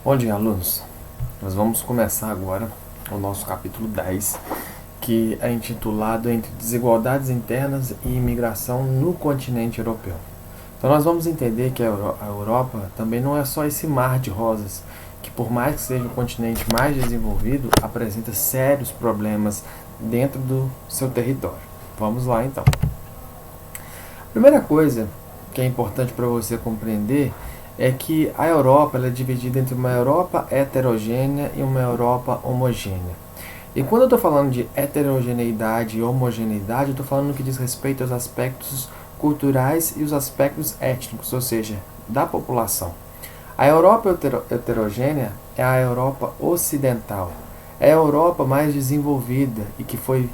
Bom dia, alunos. Nós vamos começar agora o nosso capítulo 10, que é intitulado Entre Desigualdades Internas e Imigração no Continente Europeu. Então nós vamos entender que a Europa também não é só esse mar de rosas, que por mais que seja o continente mais desenvolvido, apresenta sérios problemas dentro do seu território. Vamos lá então. Primeira coisa que é importante para você compreender é que a Europa ela é dividida entre uma Europa heterogênea e uma Europa homogênea. E quando eu estou falando de heterogeneidade e homogeneidade, eu estou falando no que diz respeito aos aspectos culturais e os aspectos étnicos, ou seja, da população. A Europa heterogênea é a Europa ocidental, é a Europa mais desenvolvida e que foi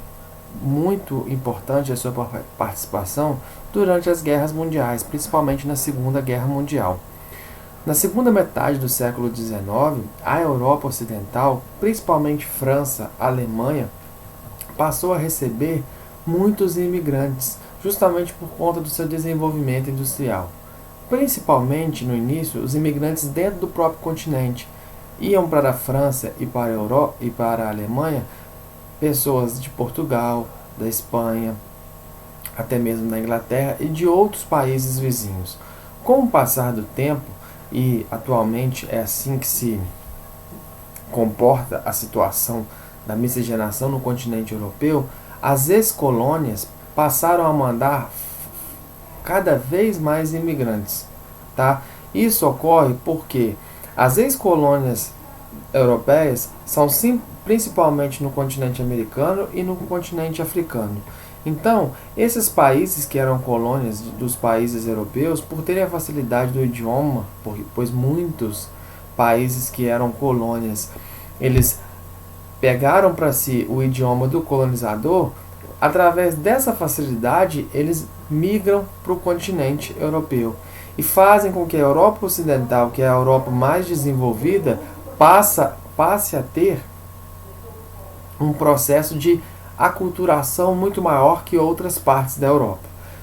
muito importante a sua participação durante as guerras mundiais, principalmente na Segunda Guerra Mundial. Na segunda metade do século XIX, a Europa Ocidental, principalmente França, Alemanha, passou a receber muitos imigrantes, justamente por conta do seu desenvolvimento industrial. Principalmente no início, os imigrantes dentro do próprio continente iam para a França e para a Alemanha, pessoas de Portugal, da Espanha, até mesmo da Inglaterra e de outros países vizinhos. Com o passar do tempo, e atualmente é assim que se comporta a situação da miscigenação no continente europeu, as ex-colônias passaram a mandar cada vez mais imigrantes. Tá? Isso ocorre porque as ex-colônias europeias são principalmente no continente americano e no continente africano. Então, esses países que eram colônias dos países europeus, por terem a facilidade do idioma, pois muitos países que eram colônias, eles pegaram para si o idioma do colonizador, através dessa facilidade, eles migram para o continente europeu e fazem com que a Europa Ocidental, que é a Europa mais desenvolvida, passe a ter um processo de aculturação muito maior que outras partes da Europa.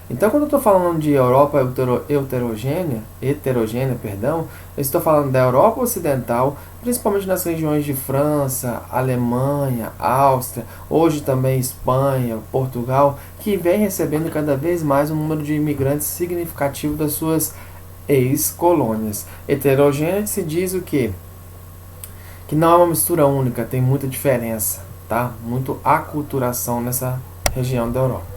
Então, quando eu estou falando de Europa heterogênea, eu estou falando da Europa Ocidental, principalmente nas regiões de França, Alemanha, Áustria, hoje também Espanha, Portugal, que vem recebendo cada vez mais um número de imigrantes significativo das suas ex-colônias. Heterogênea se diz o quê? Que não é uma mistura única, tem muita diferença. Tá? Muito aculturação nessa região da Europa.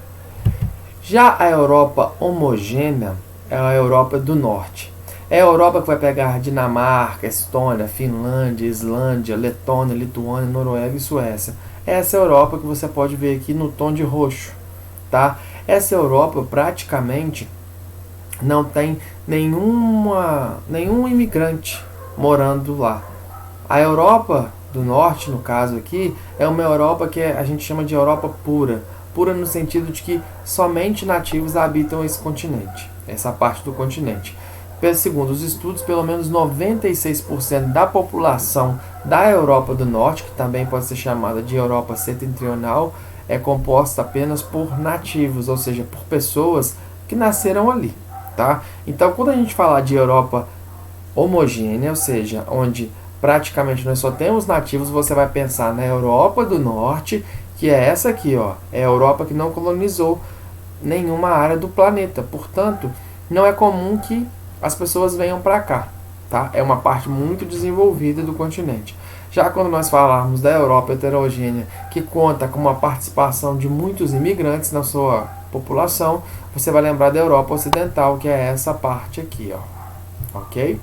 Já a Europa homogênea é a Europa do Norte. É a Europa que vai pegar Dinamarca, Estônia, Finlândia, Islândia, Letônia, Lituânia, Noruega e Suécia. Essa é a Europa que você pode ver aqui no tom de roxo. Tá? Essa Europa praticamente não tem nenhum imigrante morando lá. A Europa do Norte, no caso aqui, é uma Europa que a gente chama de Europa pura. Pura no sentido de que somente nativos habitam esse continente, essa parte do continente. Segundo os estudos, pelo menos 96% da população da Europa do Norte, que também pode ser chamada de Europa setentrional, é composta apenas por nativos, ou seja, por pessoas que nasceram ali. Tá? Então, quando a gente falar de Europa homogênea, ou seja, onde praticamente nós só temos nativos, você vai pensar na Europa do Norte, que é essa aqui, ó, é a Europa que não colonizou nenhuma área do planeta. Portanto, não é comum que as pessoas venham para cá, tá? É uma parte muito desenvolvida do continente. Já quando nós falarmos da Europa heterogênea, que conta com uma participação de muitos imigrantes na sua população, você vai lembrar da Europa Ocidental, que é essa parte aqui, ó. OK?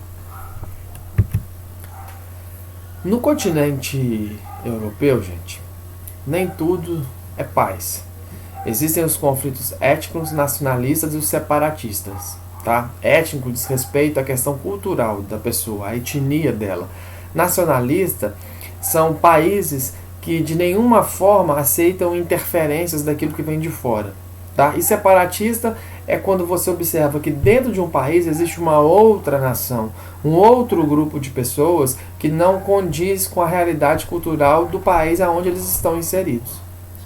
No continente europeu, gente, nem tudo é paz. Existem os conflitos étnicos, nacionalistas e os separatistas. Tá? Étnico diz respeito à questão cultural da pessoa, a etnia dela. Nacionalista são países que de nenhuma forma aceitam interferências daquilo que vem de fora. Tá? E separatista é quando você observa que dentro de um país existe uma outra nação, um outro grupo de pessoas que não condiz com a realidade cultural do país aonde eles estão inseridos.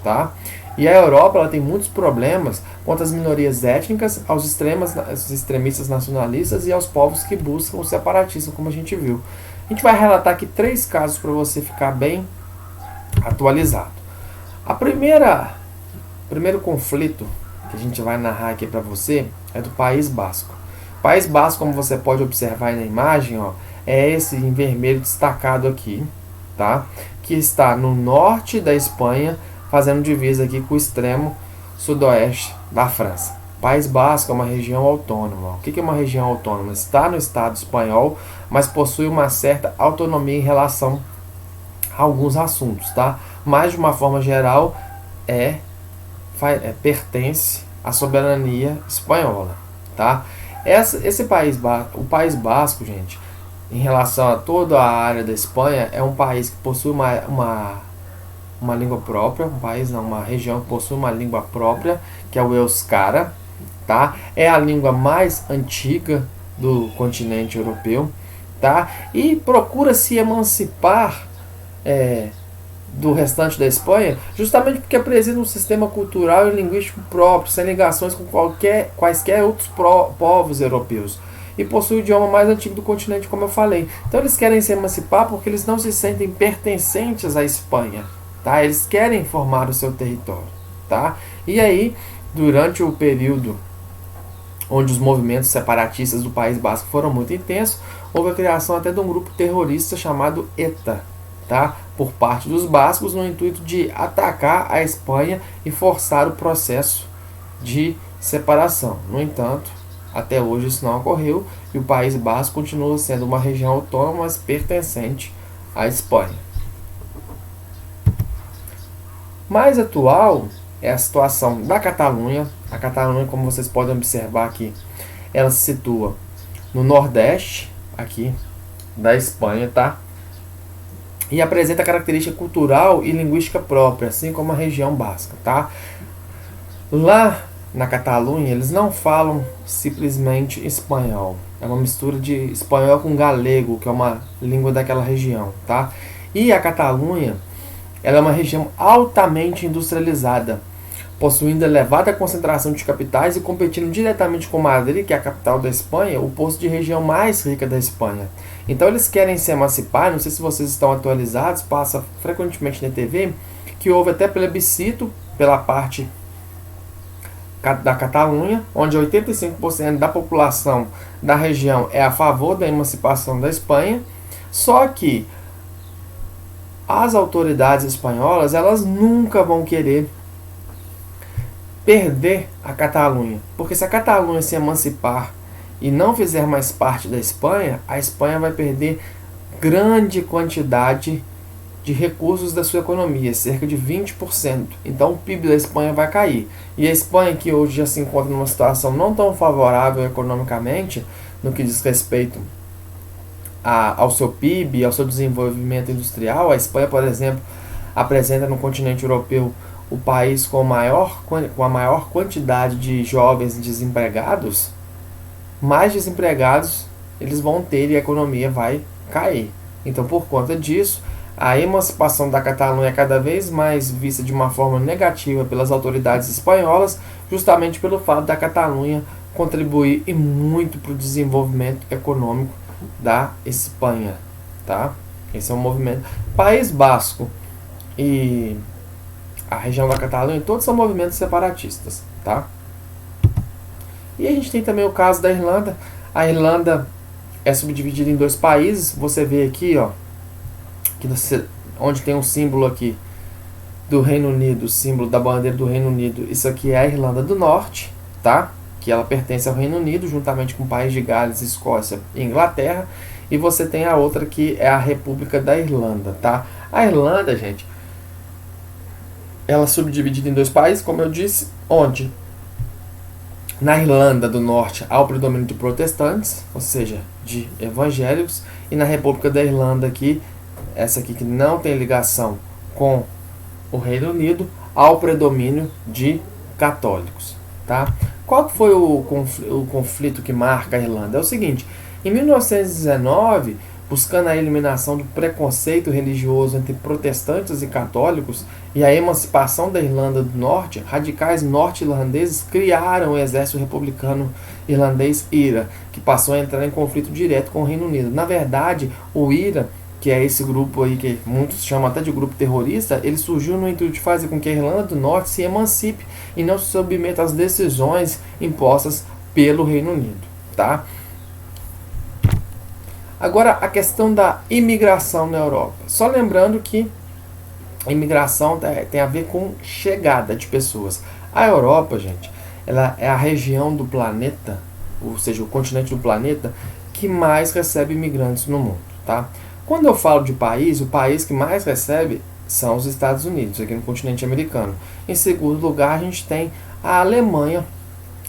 Tá? E a Europa ela tem muitos problemas contra as minorias étnicas, aos extremistas nacionalistas e aos povos que buscam o separatismo, como a gente viu. A gente vai relatar aqui 3 casos para você ficar bem atualizado. O primeiro conflito que a gente vai narrar aqui para você é do País Basco. O País Basco, como você pode observar aí na imagem, ó, é esse em vermelho destacado aqui, tá? Que está no norte da Espanha, fazendo divisa aqui com o extremo sudoeste da França. País Basco é uma região autônoma. O que é uma região autônoma? Está no Estado espanhol, mas possui uma certa autonomia em relação a alguns assuntos, tá? Mas de uma forma geral pertence à soberania espanhola, tá? O País Basco, gente, em relação a toda a área da Espanha, é um país que possui uma língua própria, uma região que possui uma língua própria, que é o euskara, tá? É a língua mais antiga do continente europeu, tá? E procura se emancipar do restante da Espanha, justamente porque apresenta um sistema cultural e linguístico próprio, sem ligações com quaisquer outros povos europeus. E possui o idioma mais antigo do continente, como eu falei. Então eles querem se emancipar porque eles não se sentem pertencentes à Espanha, tá? Eles querem formar o seu território, tá? E aí, durante o período onde os movimentos separatistas do País Basco foram muito intensos, houve a criação até de um grupo terrorista chamado ETA, tá? Por parte dos bascos, no intuito de atacar a Espanha e forçar o processo de separação. No entanto, até hoje isso não ocorreu e o País Basco continua sendo uma região autônoma, mas pertencente à Espanha. Mais atual é a situação da Catalunha. A Catalunha, como vocês podem observar aqui, ela se situa no nordeste aqui da Espanha, tá? E apresenta característica cultural e linguística própria, assim como a região basca, tá? Lá na Catalunha, eles não falam simplesmente espanhol. É uma mistura de espanhol com galego, que é uma língua daquela região, tá? E a Catalunha, ela é uma região altamente industrializada, possuindo elevada concentração de capitais e competindo diretamente com Madrid, que é a capital da Espanha, o posto de região mais rica da Espanha. Então eles querem se emancipar, não sei se vocês estão atualizados, passa frequentemente na TV, que houve até plebiscito pela parte da Catalunha, onde 85% da população da região é a favor da emancipação da Espanha, só que as autoridades espanholas, elas nunca vão querer perder a Catalunha, porque se a Catalunha se emancipar e não fizer mais parte da Espanha, a Espanha vai perder grande quantidade de recursos da sua economia, cerca de 20%. Então o PIB da Espanha vai cair. E a Espanha, que hoje já se encontra numa situação não tão favorável economicamente, no que diz respeito ao seu PIB, ao seu desenvolvimento industrial, a Espanha, por exemplo, apresenta no continente europeu o país com a maior quantidade de jovens desempregados. Mais desempregados eles vão ter e a economia vai cair. Então, por conta disso, a emancipação da Catalunha é cada vez mais vista de uma forma negativa pelas autoridades espanholas, justamente pelo fato da Catalunha contribuir e muito para o desenvolvimento econômico da Espanha, tá? Esse é um movimento. País Basco e a região da Catalunha, todos são movimentos separatistas, tá? E a gente tem também o caso da Irlanda. A Irlanda é subdividida em 2 países. Você vê aqui, ó, que onde tem um símbolo aqui do Reino Unido, o símbolo da bandeira do Reino Unido. Isso aqui é a Irlanda do Norte, tá? Que ela pertence ao Reino Unido, juntamente com o País de Gales, Escócia e Inglaterra. E você tem a outra que é a República da Irlanda, tá? A Irlanda, gente, ela é subdividida em 2 países, como eu disse, onde na Irlanda do Norte há o predomínio de protestantes, ou seja, de evangélicos, e na República da Irlanda aqui, essa aqui que não tem ligação com o Reino Unido, há o predomínio de católicos, tá? Qual foi o conflito que marca a Irlanda? É o seguinte, em 1919, buscando a eliminação do preconceito religioso entre protestantes e católicos e a emancipação da Irlanda do Norte, radicais norte-irlandeses criaram o exército republicano irlandês IRA, que passou a entrar em conflito direto com o Reino Unido. Na verdade, o IRA, que é esse grupo aí que muitos chamam até de grupo terrorista, ele surgiu no intuito de fazer com que a Irlanda do Norte se emancipe e não se submeta às decisões impostas pelo Reino Unido, tá? Agora, a questão da imigração na Europa. Só lembrando que a imigração tem a ver com chegada de pessoas. A Europa, gente, ela é a região do planeta, ou seja, o continente do planeta, que mais recebe imigrantes no mundo, tá? Quando eu falo de país, o país que mais recebe são os Estados Unidos, aqui no continente americano. Em segundo lugar, a gente tem a Alemanha,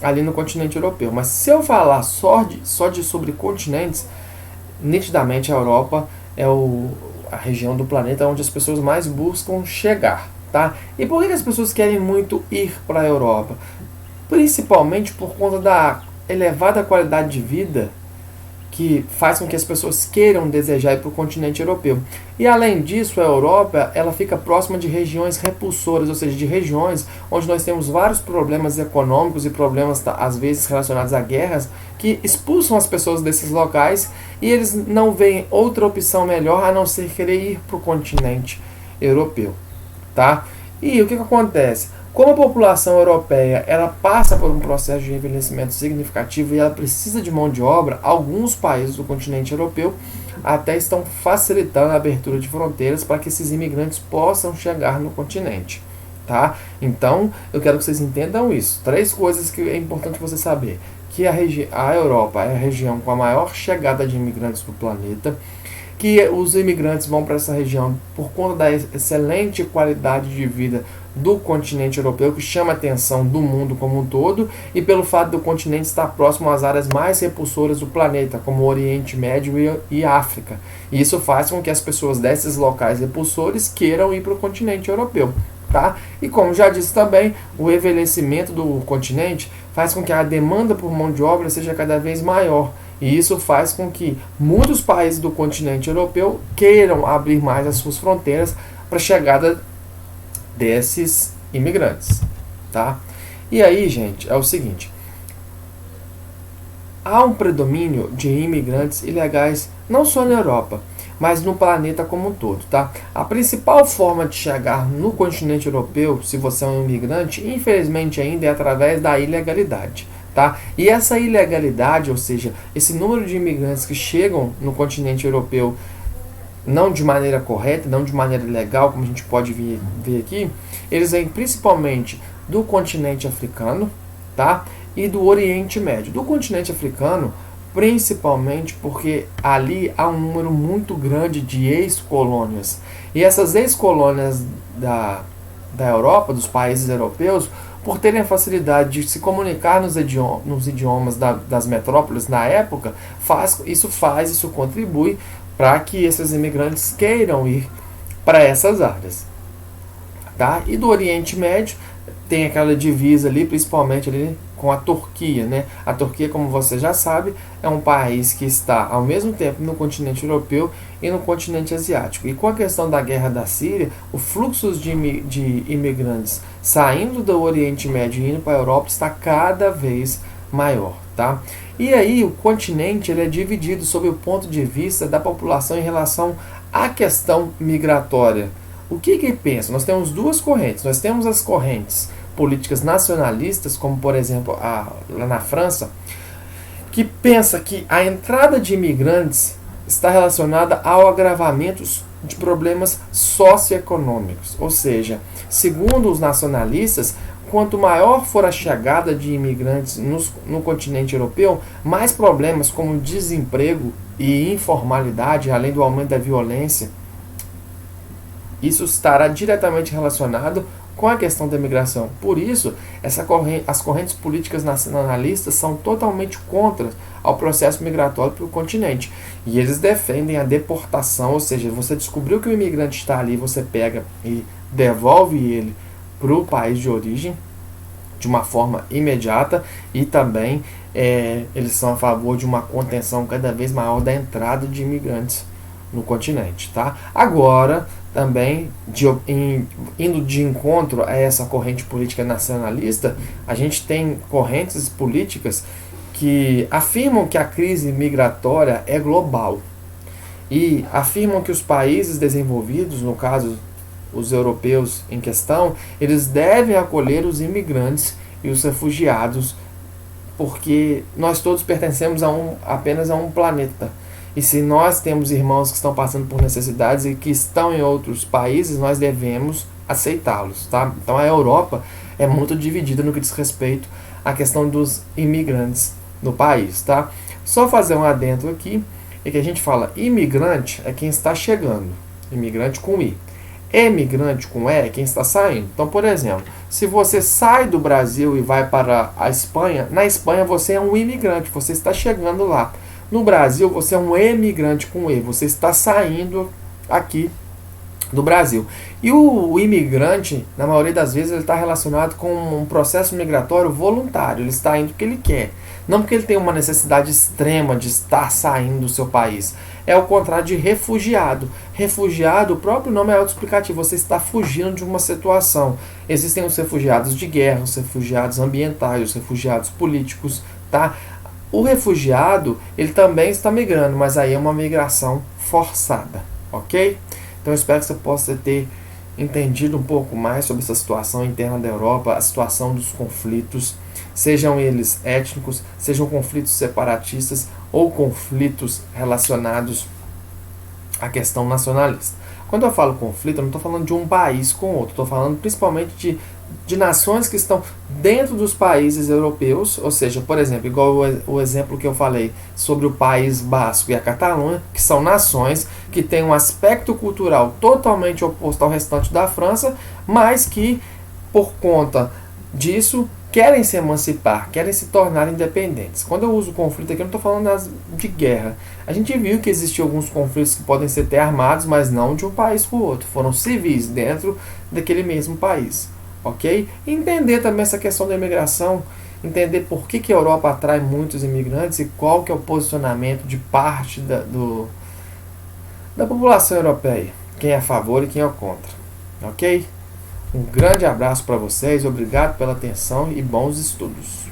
ali no continente europeu. Mas se eu falar sobre continentes, nitidamente a Europa é a região do planeta onde as pessoas mais buscam chegar, tá? E por que as pessoas querem muito ir para a Europa? Principalmente por conta da elevada qualidade de vida que faz com que as pessoas queiram desejar ir para o continente europeu. E além disso, a Europa ela fica próxima de regiões repulsoras, ou seja, de regiões onde nós temos vários problemas econômicos e problemas, às vezes, relacionados a guerras, que expulsam as pessoas desses locais e eles não veem outra opção melhor a não ser querer ir para o continente europeu, tá? E o que acontece? Como a população europeia ela passa por um processo de envelhecimento significativo e ela precisa de mão de obra, alguns países do continente europeu até estão facilitando a abertura de fronteiras para que esses imigrantes possam chegar no continente, tá? Então, eu quero que vocês entendam isso. 3 coisas que é importante você saber. Que a Europa é a região com a maior chegada de imigrantes do planeta, que os imigrantes vão para essa região por conta da excelente qualidade de vida do continente europeu, que chama a atenção do mundo como um todo, e pelo fato do continente estar próximo às áreas mais repulsoras do planeta, como o Oriente Médio e África. E isso faz com que as pessoas desses locais repulsores queiram ir para o continente europeu, tá? E como já disse também, o envelhecimento do continente faz com que a demanda por mão de obra seja cada vez maior. E isso faz com que muitos países do continente europeu queiram abrir mais as suas fronteiras para a chegada desses imigrantes, tá? E aí, gente, é o seguinte: há um predomínio de imigrantes ilegais não só na Europa, mas no planeta como um todo, tá? A principal forma de chegar no continente europeu, se você é um imigrante, infelizmente ainda é através da ilegalidade, tá? E essa ilegalidade, ou seja, esse número de imigrantes que chegam no continente europeu não de maneira correta, não de maneira legal, como a gente pode ver aqui, eles vêm principalmente do continente africano, tá? E do Oriente Médio. Do continente africano, principalmente porque ali há um número muito grande de ex-colônias. E essas ex-colônias da Europa, dos países europeus, por terem a facilidade de se comunicar nos idiomas das metrópoles na época, isso contribui para que esses imigrantes queiram ir para essas áreas, tá? E do Oriente Médio tem aquela divisa ali, principalmente ali com a Turquia, né? A Turquia, como você já sabe, é um país que está ao mesmo tempo no continente europeu e no continente asiático. E com a questão da guerra da Síria, o fluxo de imigrantes saindo do Oriente Médio e indo para a Europa está cada vez maior, tá? E aí o continente ele é dividido sob o ponto de vista da população em relação à questão migratória. O que pensa? Nós temos 2 correntes. Nós temos as correntes políticas nacionalistas, como por exemplo lá na França, que pensa que a entrada de imigrantes está relacionada ao agravamento de problemas socioeconômicos. Ou seja, segundo os nacionalistas, quanto maior for a chegada de imigrantes no continente europeu, mais problemas como desemprego e informalidade, além do aumento da violência, isso estará diretamente relacionado com a questão da imigração. Por isso, as correntes políticas nacionalistas são totalmente contra ao processo migratório para o continente. E eles defendem a deportação, ou seja, você descobriu que o imigrante está ali, você pega e devolve ele para o país de origem de uma forma imediata, e também eles são a favor de uma contenção cada vez maior da entrada de imigrantes no continente, tá? Agora, também, indo de encontro a essa corrente política nacionalista, a gente tem correntes políticas que afirmam que a crise migratória é global e afirmam que os países desenvolvidos, no caso os europeus em questão, eles devem acolher os imigrantes e os refugiados, porque nós todos pertencemos apenas a um planeta. E se nós temos irmãos que estão passando por necessidades e que estão em outros países, nós devemos aceitá-los, tá? Então a Europa é muito dividida no que diz respeito à questão dos imigrantes no país, tá? Só fazer um adendo aqui, é que a gente fala imigrante é quem está chegando, imigrante com I. Emigrante com E é quem está saindo. Então, por exemplo, se você sai do Brasil e vai para a Espanha, na Espanha você é um imigrante, você está chegando lá. No Brasil, você é um emigrante com E, você está saindo aqui do Brasil. E o imigrante, na maioria das vezes, ele está relacionado com um processo migratório voluntário. Ele está indo porque ele quer, não porque ele tem uma necessidade extrema de estar saindo do seu país. É o contrário de refugiado. Refugiado, o próprio nome é autoexplicativo, você está fugindo de uma situação. Existem os refugiados de guerra, os refugiados ambientais, os refugiados políticos, tá? O refugiado, ele também está migrando, mas aí é uma migração forçada, ok? Então eu espero que você possa ter entendido um pouco mais sobre essa situação interna da Europa, a situação dos conflitos, sejam eles étnicos, sejam conflitos separatistas ou conflitos relacionados à questão nacionalista. Quando eu falo conflito, eu não estou falando de um país com outro, estou falando principalmente de nações que estão dentro dos países europeus, ou seja, por exemplo, igual o exemplo que eu falei sobre o País Basco e a Catalunha, que são nações que têm um aspecto cultural totalmente oposto ao restante da França, mas que, por conta disso, querem se emancipar, querem se tornar independentes. Quando eu uso conflito aqui, eu não estou falando de guerra. A gente viu que existiam alguns conflitos que podem ser até armados, mas não de um país para o outro. Foram civis dentro daquele mesmo país. Ok? E entender também essa questão da imigração, entender por que a Europa atrai muitos imigrantes e qual que é o posicionamento de parte da população europeia. Quem é a favor e quem é contra. Ok? Um grande abraço para vocês, obrigado pela atenção e bons estudos.